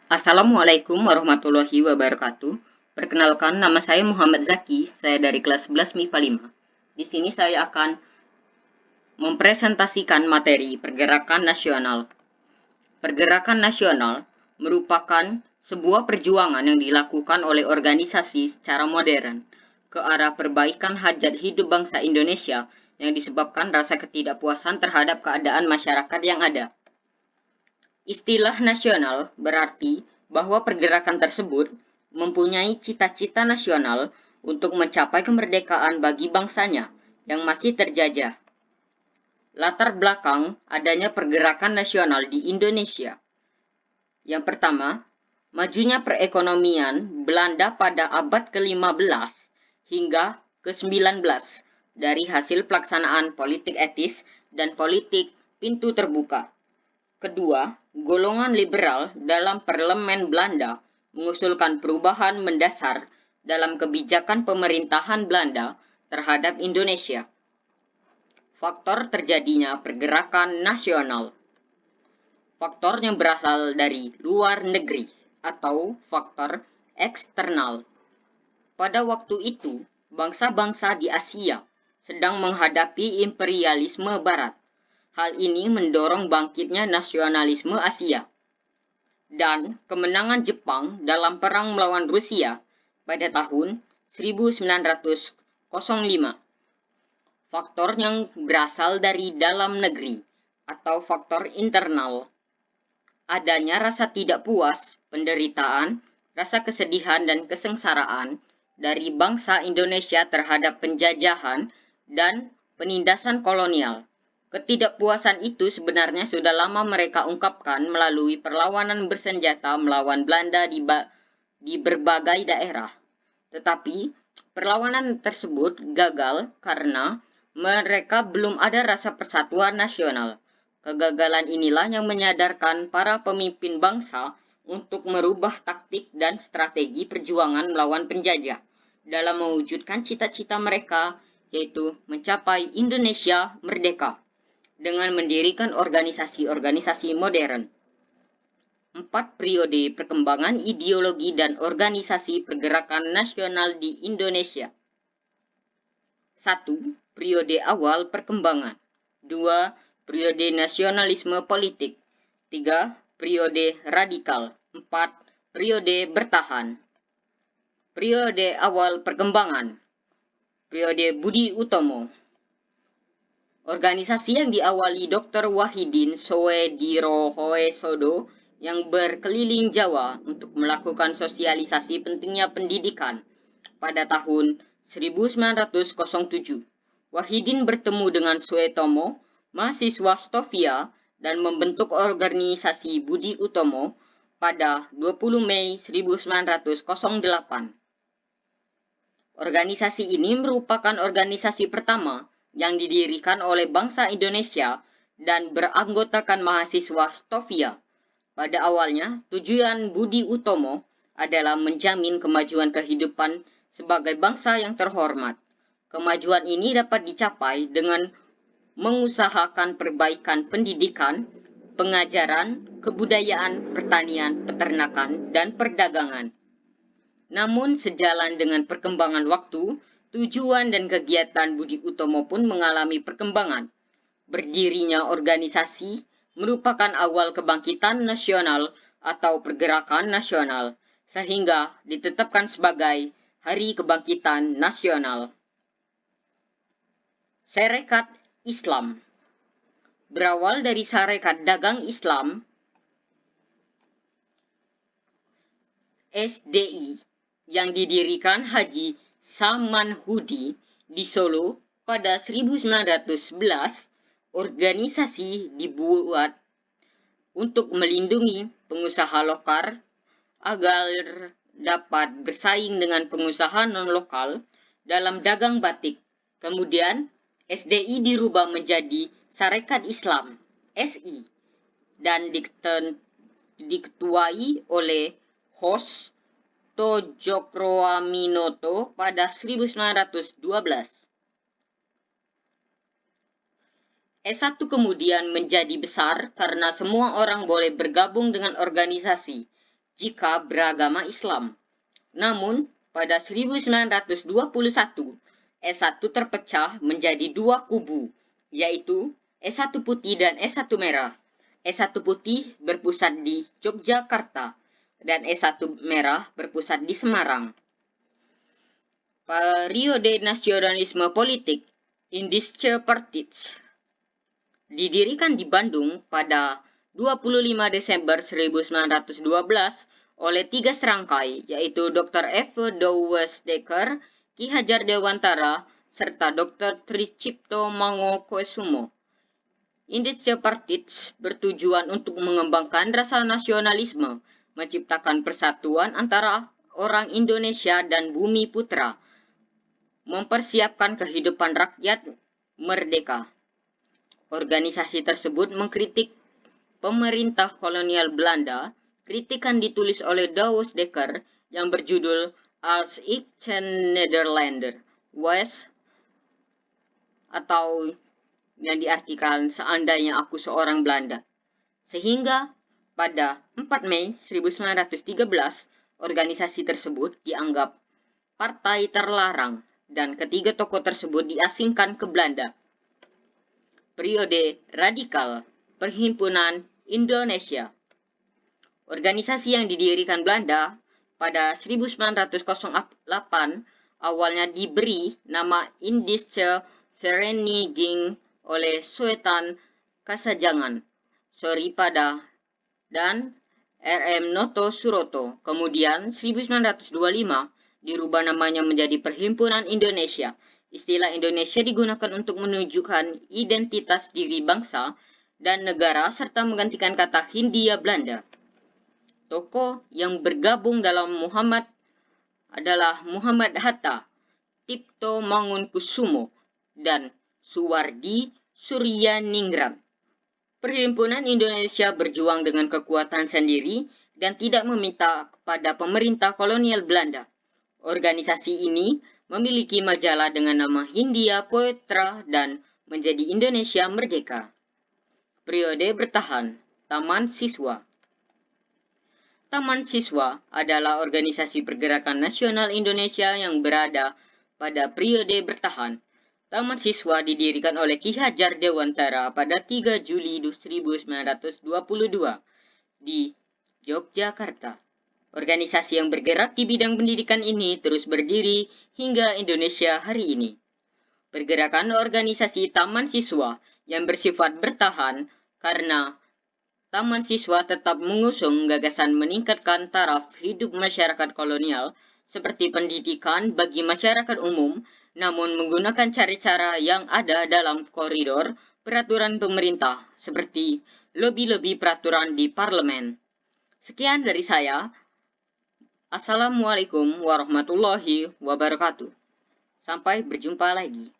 Assalamualaikum warahmatullahi wabarakatuh. Perkenalkan, nama saya Muhammad Zaki. Saya dari kelas 11 MIPA 5. Di sini saya akan mempresentasikan materi pergerakan nasional. Pergerakan nasional merupakan sebuah perjuangan yang dilakukan oleh organisasi secara modern ke arah perbaikan hajat hidup bangsa Indonesia yang disebabkan rasa ketidakpuasan terhadap keadaan masyarakat yang ada. Istilah nasional berarti bahwa pergerakan tersebut mempunyai cita-cita nasional untuk mencapai kemerdekaan bagi bangsanya yang masih terjajah. Latar belakang adanya pergerakan nasional di Indonesia. Yang pertama, majunya perekonomian Belanda pada abad ke-15 hingga ke-19 dari hasil pelaksanaan politik etis dan politik pintu terbuka. Kedua, golongan liberal dalam parlemen Belanda mengusulkan perubahan mendasar dalam kebijakan pemerintahan Belanda terhadap Indonesia. Faktor terjadinya pergerakan nasional. Faktor yang berasal dari luar negeri atau faktor eksternal. Pada waktu itu, bangsa-bangsa di Asia sedang menghadapi imperialisme barat. Hal ini mendorong bangkitnya nasionalisme Asia dan kemenangan Jepang dalam perang melawan Rusia pada tahun 1905. Faktor yang berasal dari dalam negeri atau faktor internal. Adanya rasa tidak puas, penderitaan, rasa kesedihan dan kesengsaraan dari bangsa Indonesia terhadap penjajahan dan penindasan kolonial. Ketidakpuasan itu sebenarnya sudah lama mereka ungkapkan melalui perlawanan bersenjata melawan Belanda di berbagai daerah. Tetapi perlawanan tersebut gagal karena mereka belum ada rasa persatuan nasional. Kegagalan inilah yang menyadarkan para pemimpin bangsa untuk merubah taktik dan strategi perjuangan melawan penjajah dalam mewujudkan cita-cita mereka, yaitu mencapai Indonesia merdeka dengan mendirikan organisasi-organisasi modern. 4 periode perkembangan ideologi dan organisasi pergerakan nasional di Indonesia. 1. Periode awal perkembangan. 2. Periode nasionalisme politik. 3. Periode radikal. 4. Periode bertahan. Periode awal perkembangan. Periode Budi Utomo. Organisasi yang diawali Dr. Wahidin Soedirohoesodo yang berkeliling Jawa untuk melakukan sosialisasi pentingnya pendidikan pada tahun 1907. Wahidin bertemu dengan Suetomo, mahasiswa Stovia, dan membentuk organisasi Budi Utomo pada 20 Mei 1908. Organisasi ini merupakan organisasi pertama yang didirikan oleh bangsa Indonesia dan beranggotakan mahasiswa Stovia. Pada awalnya, tujuan Budi Utomo adalah menjamin kemajuan kehidupan sebagai bangsa yang terhormat. Kemajuan ini dapat dicapai dengan mengusahakan perbaikan pendidikan, pengajaran, kebudayaan, pertanian, peternakan, dan perdagangan. Namun sejalan dengan perkembangan waktu, tujuan dan kegiatan Budi Utomo pun mengalami perkembangan. Berdirinya organisasi merupakan awal kebangkitan nasional atau pergerakan nasional, sehingga ditetapkan sebagai Hari Kebangkitan Nasional. Sarekat Islam berawal dari Sarekat Dagang Islam SDI yang didirikan Haji Samanhudi di Solo pada 1911. Organisasi dibuat untuk melindungi pengusaha lokal agar dapat bersaing dengan pengusaha non-lokal dalam dagang batik. Kemudian SDI dirubah menjadi Sarekat Islam SI dan diketuai oleh Hos Tojokroaminoto pada 1912. S1 kemudian menjadi besar karena semua orang boleh bergabung dengan organisasi. jika beragama Islam. Namun, pada 1921, S1 terpecah menjadi dua kubu, yaitu S1 putih dan S1 merah. S1 putih berpusat di Yogyakarta dan S1 merah berpusat di Semarang. Periode nasionalisme politik Indische Partij didirikan di Bandung pada 25 Desember 1912 oleh tiga serangkai, yaitu Dr. F. Douwes Dekker, Ki Hajar Dewantara, serta Dr. Tricipto Mangunkusumo. Indische Partij bertujuan untuk mengembangkan rasa nasionalisme, menciptakan persatuan antara orang Indonesia dan Bumi Putra, mempersiapkan kehidupan rakyat merdeka. Organisasi tersebut mengkritik pemerintah kolonial Belanda. Kritikan ditulis oleh Douwes Dekker yang berjudul Als ik een Nederlander was, atau yang diartikan seandainya aku seorang Belanda. Sehingga pada 4 Mei 1913, organisasi tersebut dianggap partai terlarang dan ketiga tokoh tersebut diasingkan ke Belanda. Periode radikal Perhimpunan Indonesia. Organisasi yang didirikan Belanda pada 1908 awalnya diberi nama Indische Vereniging oleh Sultan Kasajangan, Soripada, dan R.M. Noto Suroto. Kemudian 1925 dirubah namanya menjadi Perhimpunan Indonesia. Istilah Indonesia digunakan untuk menunjukkan identitas diri bangsa dan negara serta menggantikan kata Hindia Belanda. Tokoh yang bergabung dalam Muhammad adalah Muhammad Hatta, Tipto Mangunkusumo, dan Suwardi Suryaningrat. Perhimpunan Indonesia berjuang dengan kekuatan sendiri dan tidak meminta kepada pemerintah kolonial Belanda. Organisasi ini memiliki majalah dengan nama Hindia Poetra dan menjadi Indonesia Merdeka. Periode bertahan Taman Siswa. Taman Siswa adalah organisasi pergerakan nasional Indonesia yang berada pada periode bertahan. Taman Siswa didirikan oleh Ki Hajar Dewantara pada 3 Juli 1922 di Yogyakarta. Organisasi yang bergerak di bidang pendidikan ini terus berdiri hingga Indonesia hari ini. Pergerakan organisasi Taman Siswa yang bersifat bertahan karena Taman Siswa tetap mengusung gagasan meningkatkan taraf hidup masyarakat kolonial seperti pendidikan bagi masyarakat umum, namun menggunakan cara-cara yang ada dalam koridor peraturan pemerintah seperti lobi-lobi peraturan di parlemen. Sekian dari saya. Assalamualaikum warahmatullahi wabarakatuh. Sampai berjumpa lagi.